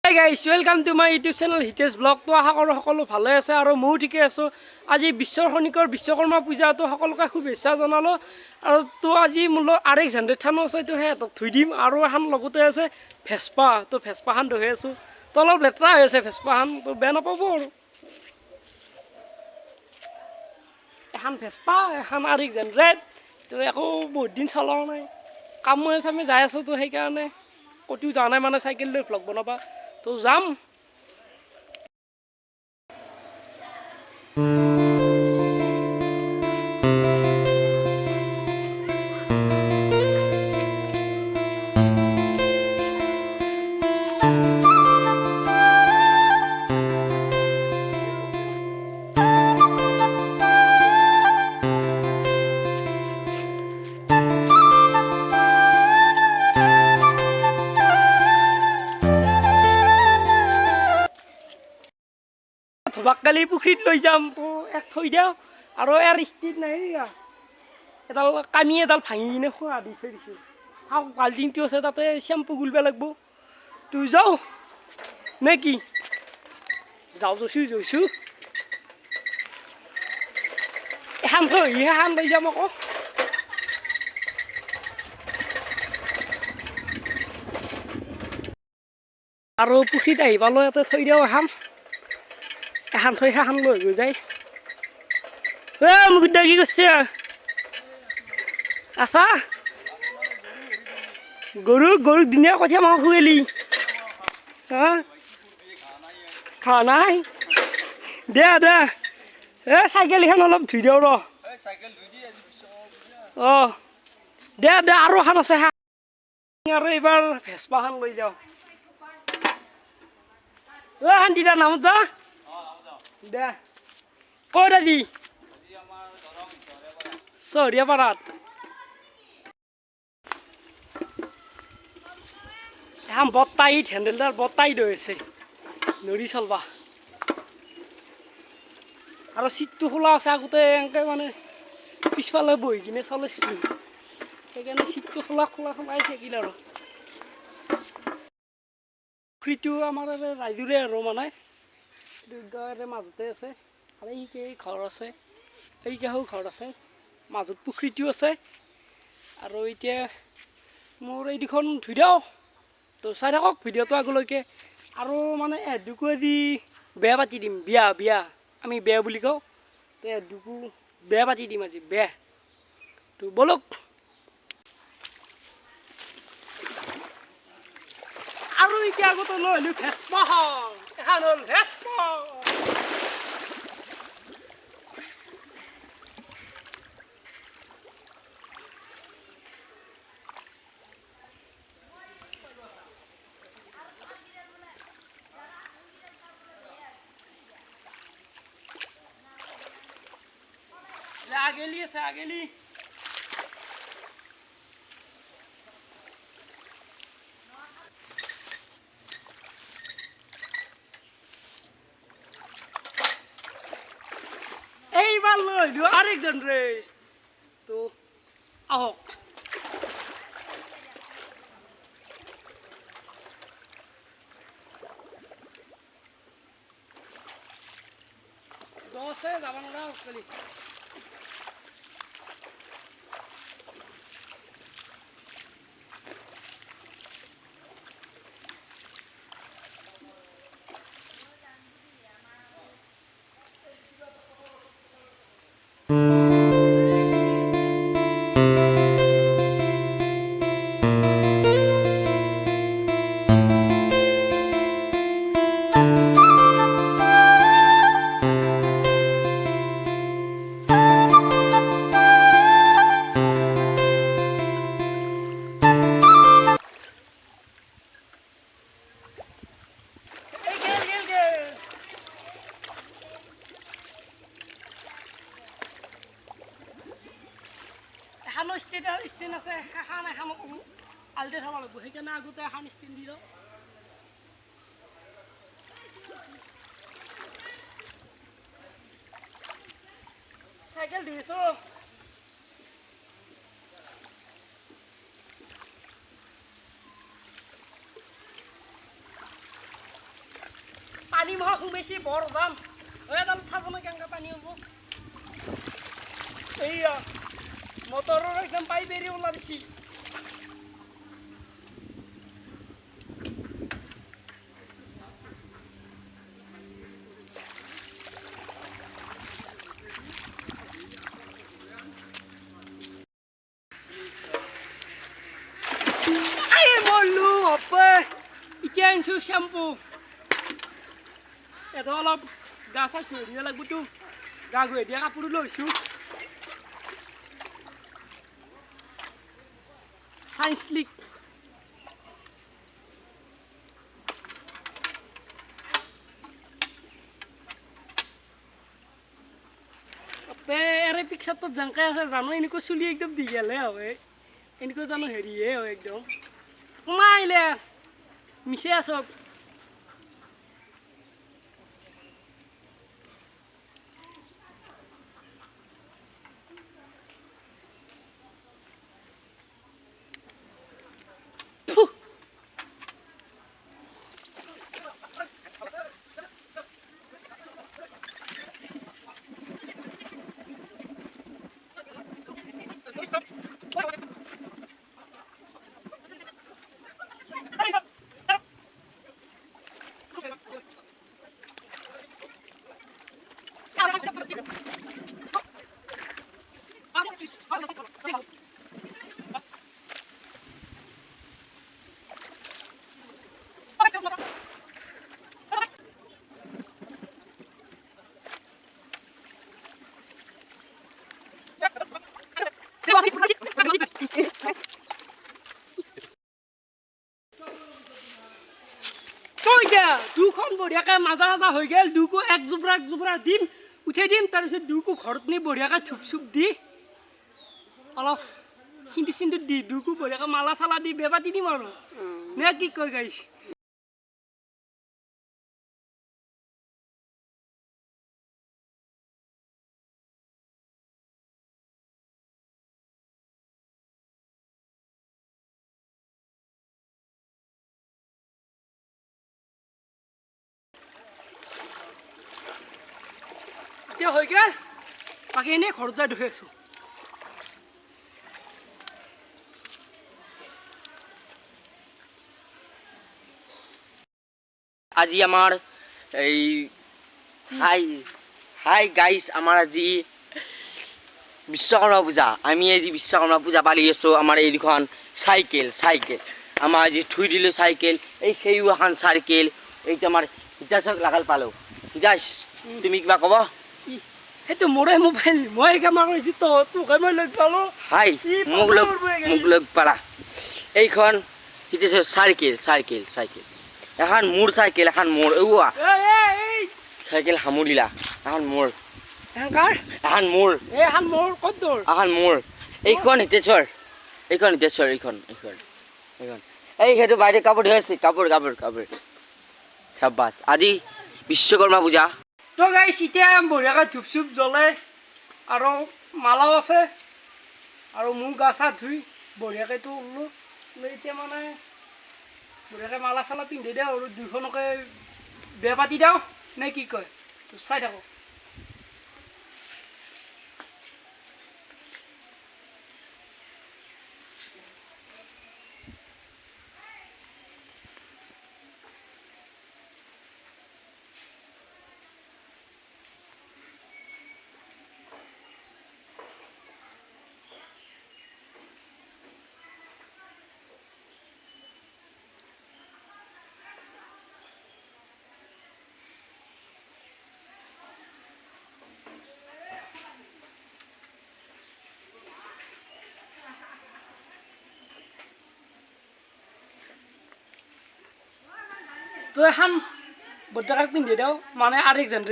Hi guys, welcome to my YouTube channel Hitesh Vlog. তো আশা কৰোঁ সকলো ভালে আছে আৰু ময়ো ঠিকে আছোঁ। আজি বিশ্বৰ শনিকৰ বিশ্বকৰ্মা পূজাটো সকলোকে শুভেচ্ছা জনালোঁ। আৰু তো আজি মোৰ RX 100 থানো আছে, তো সিহঁতক ধুই দিম। আৰু এখন লগতে আছে ভেস্পা, তো ভেস্পাখন ধুই আছোঁ। তো অলপ লেতেৰা হৈ আছে ভেস্পাখন, তো বেয়া নাপাব আৰু। এখন ভেস্পা, এখন RX 100, তো একো বহুত দিন চলাও নাই। কামে চামে যাই আছোঁ, তো সেইকাৰণে ক'তো যোৱা নাই মানে চাইকেল লৈ ভ্লগ বনাবা। তো যাম। ধবাকালি পুখুৰীত লৈ যাম, তো এক থৈ দিওঁ। আৰু ইয়াৰ ষ্টিত নাই, এডাল কামি এডাল ভাঙি কিনে খোৱা দি থৈ দিছোঁ। চাওক বাল্টিংটো আছে, তাতে চেম্পু গুলিব লাগিব। তো যাওঁ নে কি? যাওঁ গৈছোঁ। এখন থৈ এখন লৈ যাম আকৌ। আৰু পুখুৰীত আহি পালোঁ, ইয়াতে থৈ দিওঁ এখন থৈ সেইখন লৈ গৈ যায়। মোক কি কৰিছে আছা? গৰুক ধুনীয়া কঠীয়া মাহ খুৱালি খোৱা নাই। দে চাইকেল এখন অলপ ধুই দিওঁ ৰ। দে আৰু এখন আছে আৰু এইবাৰ ভেস্পাখন লৈ যাওঁ। শান্তিদাৰ নামত যা দে। ক'ত আজি? চহৰীয়া পাৰাত। এখন বৰ টাইট, হেণ্ডেলডাল বৰ টাইট হৈ আছে, নৰি চলবা। আৰু চিটটো খোলা আছে, আগতে এনেকৈ মানে পিছফালে বহি কিনে চলাইছিলোঁ, সেইকাৰণে চিটটো খোলাই থাকিল। আৰু পুখুৰীটো আমাৰ ৰাইজৰে আৰু মানে দুৰ্গাৰে মাজতে আছে। আৰু এই ঘৰ আছে, এইকেইটাও ঘৰ আছে, মাজত পুখুৰীটো আছে। আৰু এতিয়া মোৰ এই দুখন ধুই দিওঁ। তো চাই থাকক ভিডিঅ'টো আগলৈকে। আৰু মানে এডুকু আজি বেয়া পাতি দিম, বিয়া আমি বেয়া বুলি কওঁ। তো এডুকু বেয়া পাতি দিম আজি, বেয়া। তো বলক। আৰু এতিয়া আগতে লৈ আহিলোঁ ভেস্পাখন, এখন হ'ল ভেস্পা। আগেলি আছে, আগেলি এইবাৰ লৈ আহিলোঁ RX 100। তো আহক। দছে যাব নোৱাৰা খালি। এখানো ষ্টেণ্ড আছে, এখন আলদে থ'ব লাগিব, সেইকাৰণে আগতে এখন ষ্টেণ্ড দি লওঁ। চাইকেল ধুইছোঁ। পানী মহা সোমাইছে বৰ দাম এডাল চাব না কেনেকৈ পানী হ'ব এইয়া মটৰৰ একদম পাইপ এৰি ওলাই দিছি মৰলো হপে এতিয়া আনিছোঁ শ্যাম্পু এটা অলপ গা চা ধুই দিব লাগিবতো গা ধুই দিয়া কাপোৰো লৈছোঁ সানসিল্ক এৰে পিকচাৰটো জংকাই আছে জানো এনেকুৱা চুলি একদম দীঘলে হয় এনেকুৱা জানো হেৰিয়ে হয় একদম সোমাইলে মিছে আছক দুখন বঢ়িয়াকৈ মাজা মাজা হৈ গ'ল দুকো এক জোবৰা দিম উঠাই দিম তাৰপিছত দুকো ঘৰত নি বঢ়িয়াকৈ ধূপ চুপ দি অলপ সিন্দুৰ চিন্দুৰ দি দুকো বঢ়িয়াকৈ মালা চালা দি বেবাতি দিম আৰু নে কি কয় গাইছ এতিয়া হৈ গ'ল বাকী এনেই ঘৰত যাই ধুই আছোঁ আজি আমার এই হাই গাইস আমার আজি বিশ্বকর্মা পূজা আমি আজি বিশ্বকর্মা পূজা পালি আছো আমার এইখন সাইকেল আমার আজি থুই দিলো সাইকেল এই সেইও এখন সাইকেল এইটা আমার হিতাচক লাগাল পালো হিতাচ তুমি কিবা কব সেইটো মোৰে মোবাইল মই কামাৰ হৈছি তো তোকে মই লগ পালো হাই মোক লগ পালা এইখন হিতাচ সাইকেল এখন মোর সাইকেল এখন মোর ওয়া সাইকেল হামুলিলা এখন মোর এখন মোর ক'ত দৌৰ এখন মোৰ এইখন হিতেশ্বৰ এইখন এই সেইটো বাইৰে কাপড় ধুয়েছে কাপড় সাব্বাস আজি বিশ্বকৰ্মা পূজা তো গাইছ এতিয়া বঢ়িয়াকৈ ধূপ চুপ জ্বলে আৰু মালাও আছে আৰু মোৰ গা চা ধুই বঢ়িয়াকৈতো ওলো এতিয়া মানে বঢ়িয়াকৈ মালা চালা পিন্ধি দিওঁ আৰু দুইখনকে বেয়া পাতি দিওঁ নে কি কয় চাই থাকোঁ তো এখন বৰ্তাকাক পিন্ধি দিওঁ মানে আৰু একজন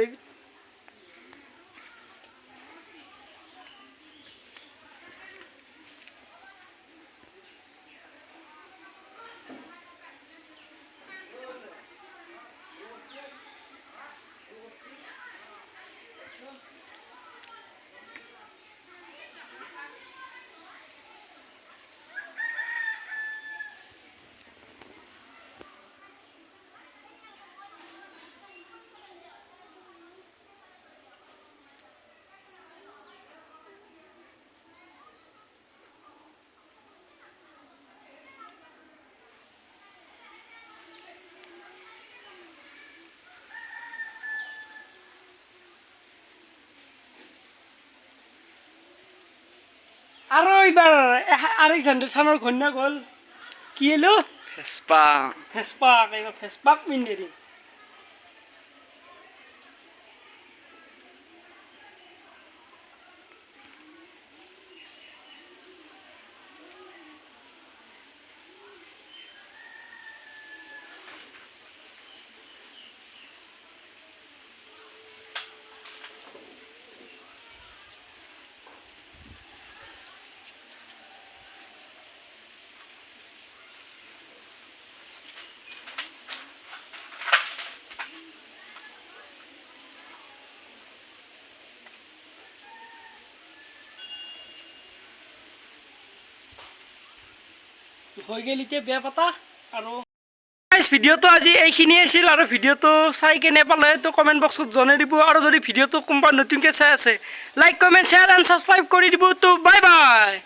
আৰু এইবাৰ আলেকজাণ্ডাৰ থানৰ ঘৈণীয়েক হ'ল কি এলো ভেস্পা ভেস্পাক এইবাৰ ভেস্পাক পিন্ধি দিম হৈ গ'ল এতিয়া বেয়া পাতা আৰু ভিডিঅ'টো আজি এইখিনিয়ে আছিল আৰু ভিডিঅ'টো চাই কেনে পালে তো কমেণ্ট বক্সত জনাই দিব আৰু যদি ভিডিঅ'টো কোনোবা নতুনকৈ চাই আছে like comment share and subscribe কৰি দিব তো বাই বাই